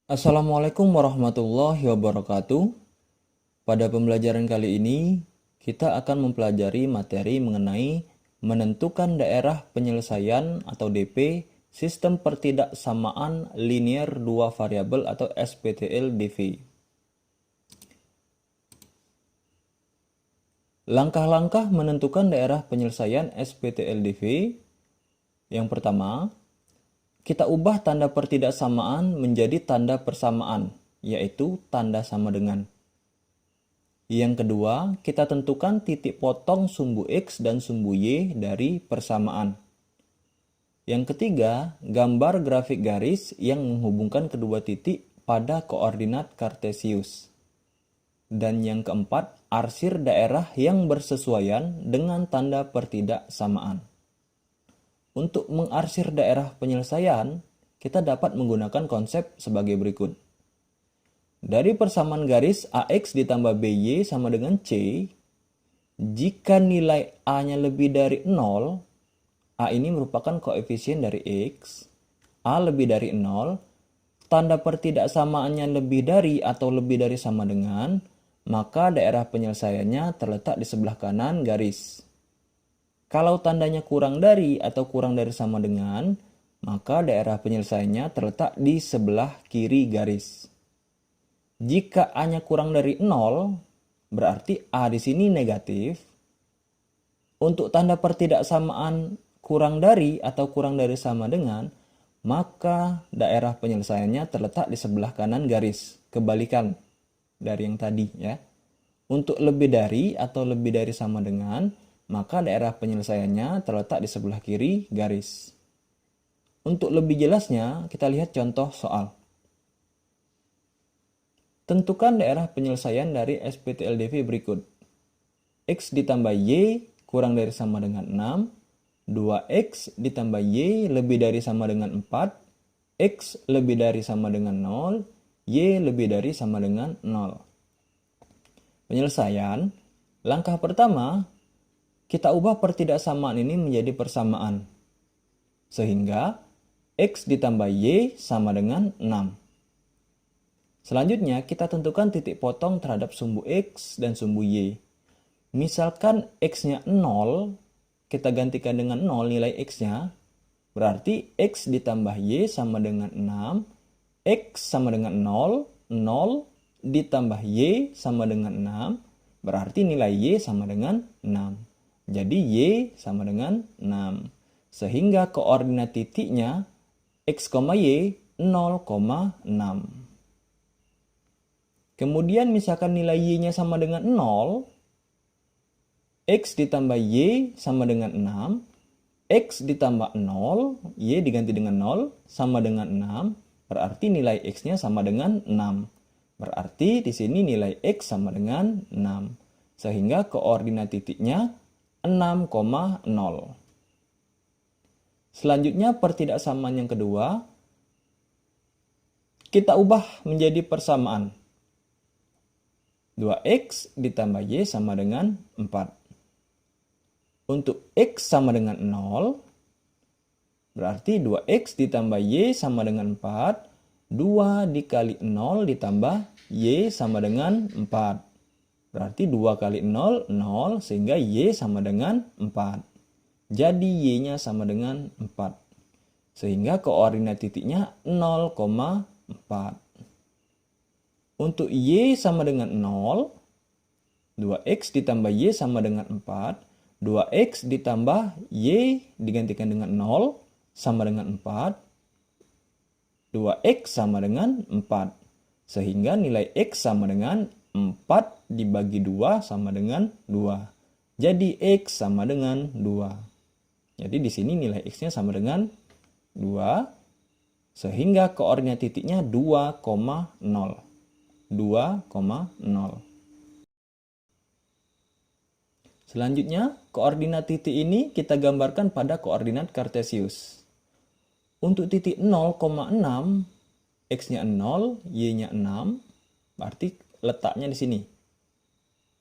Assalamualaikum warahmatullahi wabarakatuh. Pada pembelajaran kali ini, kita akan mempelajari materi mengenai menentukan daerah penyelesaian atau DP sistem pertidaksamaan linear dua variabel atau SPTL-DV. Langkah-langkah menentukan daerah penyelesaian SPTL-DV. Yang pertama, kita ubah tanda pertidaksamaan menjadi tanda persamaan, yaitu tanda sama dengan. Yang kedua, kita tentukan titik potong sumbu X dan sumbu Y dari persamaan. Yang ketiga, gambar grafik garis yang menghubungkan kedua titik pada koordinat kartesius. Dan yang keempat, arsir daerah yang bersesuaian dengan tanda pertidaksamaan. Untuk mengarsir daerah penyelesaian, kita dapat menggunakan konsep sebagai berikut. Dari persamaan garis AX ditambah BY sama dengan C, jika nilai A-nya lebih dari 0, A ini merupakan koefisien dari X, A lebih dari 0, tanda pertidaksamaannya lebih dari atau lebih dari sama dengan, maka daerah penyelesaiannya terletak di sebelah kanan garis. Kalau tandanya kurang dari atau kurang dari sama dengan, maka daerah penyelesaiannya terletak di sebelah kiri garis. Jika A-nya kurang dari 0, berarti A di sini negatif. Untuk tanda pertidaksamaan kurang dari atau kurang dari sama dengan, maka daerah penyelesaiannya terletak di sebelah kanan garis. Kebalikan dari yang tadi ya. Untuk lebih dari atau lebih dari sama dengan, maka daerah penyelesaiannya terletak di sebelah kiri garis. Untuk lebih jelasnya, kita lihat contoh soal. Tentukan daerah penyelesaian dari SPTL-DV berikut. X ditambah Y kurang dari sama dengan 6, 2X ditambah Y lebih dari sama dengan 4, X lebih dari sama dengan 0, Y lebih dari sama dengan 0. Penyelesaian, langkah pertama, kita ubah pertidaksamaan ini menjadi persamaan. Sehingga X ditambah Y sama dengan 6. Selanjutnya, kita tentukan titik potong terhadap sumbu X dan sumbu Y. Misalkan X-nya 0, kita gantikan dengan 0 nilai X-nya, berarti X ditambah Y sama dengan 6, X sama dengan 0, 0 ditambah Y sama dengan 6, berarti nilai Y sama dengan 6. Jadi Y sama dengan 6. Sehingga koordinat titiknya X, Y 0,6. Kemudian misalkan nilai Y-nya sama dengan 0, X ditambah Y sama dengan 6, X ditambah 0, Y diganti dengan 0, sama dengan 6, berarti nilai X-nya sama dengan 6. Berarti di sini nilai X sama dengan 6. Sehingga koordinat titiknya 6,0. Selanjutnya pertidaksamaan yang kedua, kita ubah menjadi persamaan. 2X ditambah Y sama dengan 4. Untuk X sama dengan 0, berarti 2X ditambah Y sama dengan 4. 2 dikali 0 ditambah Y sama dengan 4. Berarti 2 kali 0, 0, sehingga Y sama dengan 4. Jadi Y-nya sama dengan 4. Sehingga koordinat titiknya 0,4. Untuk Y sama dengan 0, 2X ditambah Y sama dengan 4. 2X ditambah Y digantikan dengan 0 sama dengan 4. 2X sama dengan 4. Sehingga nilai X sama dengan 4 dibagi 2 sama dengan 2. Jadi X sama dengan 2. Jadi di sini nilai X-nya sama dengan 2. Sehingga koordinat titiknya 2,0. 2,0. Selanjutnya, koordinat titik ini kita gambarkan pada koordinat kartesius. Untuk titik 0,6, X-nya 0, Y-nya 6, berarti letaknya di sini.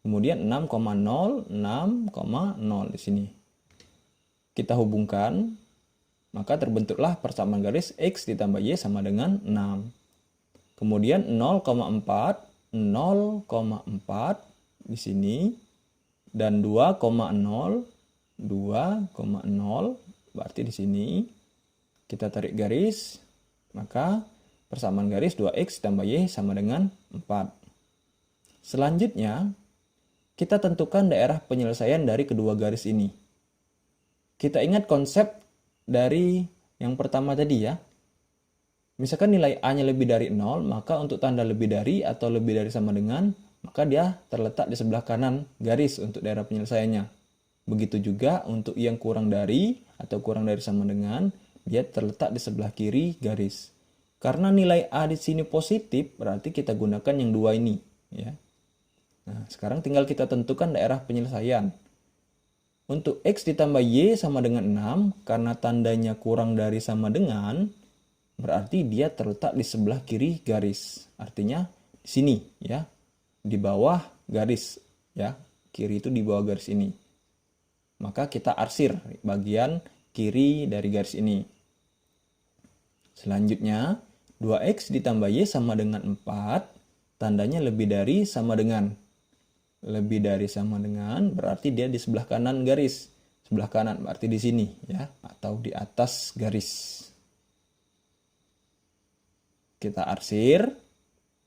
Kemudian 6,0, 6,0 di sini. Kita hubungkan, maka terbentuklah persamaan garis X ditambah Y sama dengan 6. Kemudian 0,4 di sini, dan 2,0 berarti di sini. Kita tarik garis, maka persamaan garis 2x tambah y sama dengan 4. Selanjutnya, kita tentukan daerah penyelesaian dari kedua garis ini. Kita ingat konsep dari yang pertama tadi ya. Misalkan nilai A-nya lebih dari 0, maka untuk tanda lebih dari atau lebih dari sama dengan, maka dia terletak di sebelah kanan garis untuk daerah penyelesaiannya. Begitu juga untuk yang kurang dari atau kurang dari sama dengan, dia terletak di sebelah kiri garis. Karena nilai A di sini positif, berarti kita gunakan yang dua ini. Ya. Nah, sekarang tinggal kita tentukan daerah penyelesaian. Untuk X ditambah Y sama dengan 6, karena tandanya kurang dari sama dengan, berarti dia terletak di sebelah kiri garis. Artinya di sini ya, di bawah garis ya. Kiri itu di bawah garis ini. Maka kita arsir bagian kiri dari garis ini. Selanjutnya 2x ditambah y sama dengan 4, tandanya lebih dari sama dengan. Lebih dari sama dengan berarti dia di sebelah kanan garis. Sebelah kanan berarti di sini ya, atau di atas garis. Kita arsir,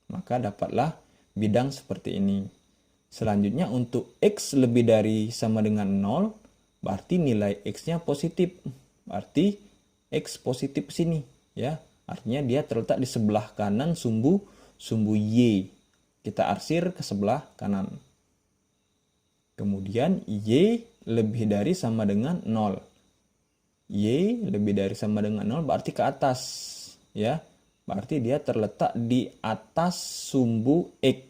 maka dapatlah bidang seperti ini. Selanjutnya untuk X lebih dari sama dengan 0, berarti nilai X-nya positif. Berarti X positif sini ya. Artinya dia terletak di sebelah kanan sumbu Y. Kita arsir ke sebelah kanan. Kemudian Y lebih dari sama dengan 0. Y lebih dari sama dengan 0 berarti ke atas ya. Berarti dia terletak di atas sumbu X.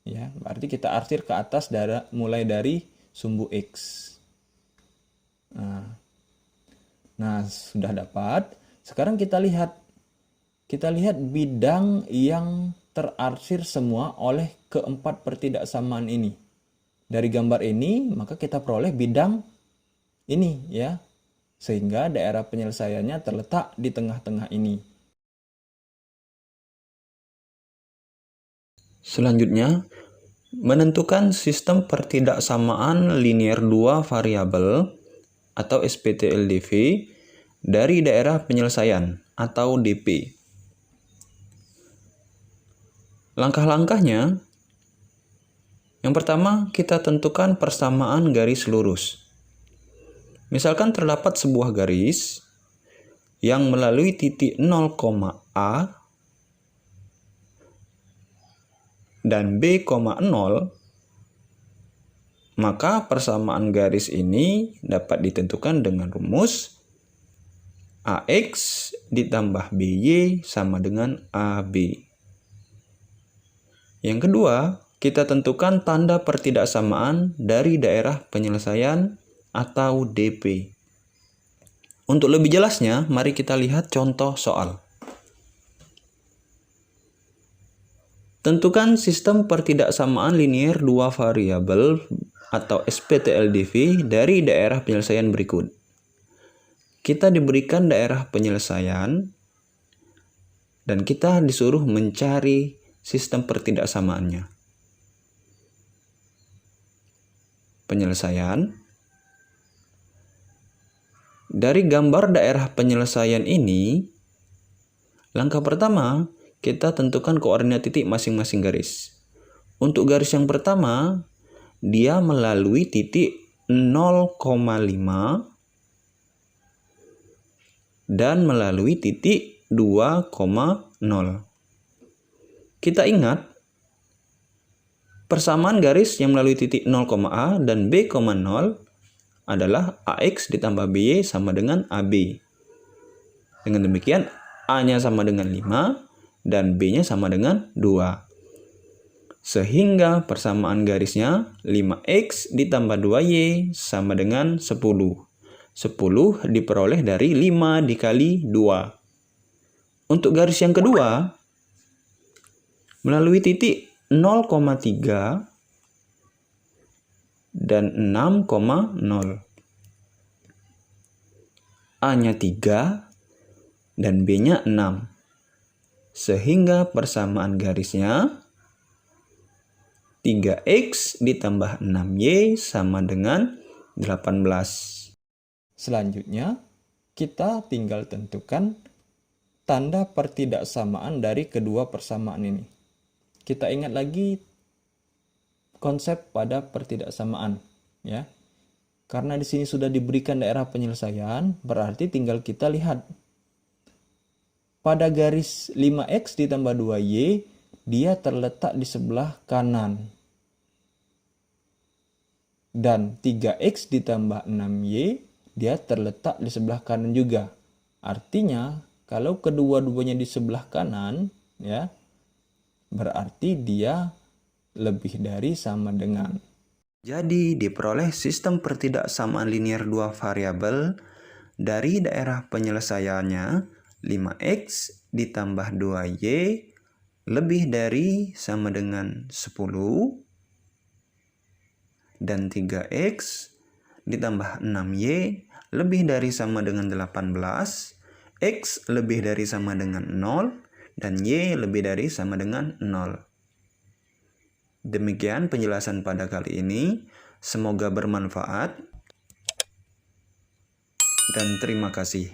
Ya, berarti kita arsir ke atas mulai dari sumbu X. Nah, sudah dapat. Sekarang kita lihat bidang yang terarsir semua oleh keempat pertidaksamaan ini. Dari gambar ini, maka kita peroleh bidang ini ya. Sehingga daerah penyelesaiannya terletak di tengah-tengah ini. Selanjutnya, menentukan sistem pertidaksamaan linear dua variabel atau SPT-LDV dari daerah penyelesaian atau DP. Langkah-langkahnya, yang pertama kita tentukan persamaan garis lurus. Misalkan terdapat sebuah garis yang melalui titik 0, A dan B, 0, maka persamaan garis ini dapat ditentukan dengan rumus AX ditambah BY sama dengan AB. Yang kedua, kita tentukan tanda pertidaksamaan dari daerah penyelesaian atau DP. Untuk lebih jelasnya, mari kita lihat contoh soal. Tentukan sistem pertidaksamaan linear dua variabel atau SPT-LDV dari daerah penyelesaian berikut. Kita diberikan daerah penyelesaian dan kita disuruh mencari sistem pertidaksamaannya. Penyelesaian. Dari gambar daerah penyelesaian ini, langkah pertama, kita tentukan koordinat titik masing-masing garis. Untuk garis yang pertama, dia melalui titik 0,5 dan melalui titik 2,0. Kita ingat, persamaan garis yang melalui titik 0,A dan B, 0 adalah AX ditambah BY sama dengan AB. Dengan demikian, A-nya sama dengan 5 dan B-nya sama dengan 2. Sehingga persamaan garisnya 5X ditambah 2Y sama dengan 10. 10 diperoleh dari 5 dikali 2. Untuk garis yang kedua, melalui titik 0,3 dan 6,0. A-nya 3 dan B-nya 6. Sehingga persamaan garisnya 3x ditambah 6y sama dengan 18. Selanjutnya, kita tinggal tentukan tanda pertidaksamaan dari kedua persamaan ini. Kita ingat lagi konsep pada pertidaksamaan, ya. Karena di sini sudah diberikan daerah penyelesaian, berarti tinggal kita lihat. Pada garis 5x ditambah 2y, dia terletak di sebelah kanan. Dan 3x ditambah 6y, dia terletak di sebelah kanan juga. Artinya, kalau kedua-duanya di sebelah kanan, ya, berarti dia lebih dari sama dengan. Jadi diperoleh sistem pertidaksamaan linear dua variabel dari daerah penyelesaiannya 5x ditambah 2y lebih dari sama dengan 10 dan 3x ditambah 6y lebih dari sama dengan 18, x lebih dari sama dengan 0, dan y lebih dari sama dengan 0. Demikian penjelasan pada kali ini. Semoga bermanfaat dan terima kasih.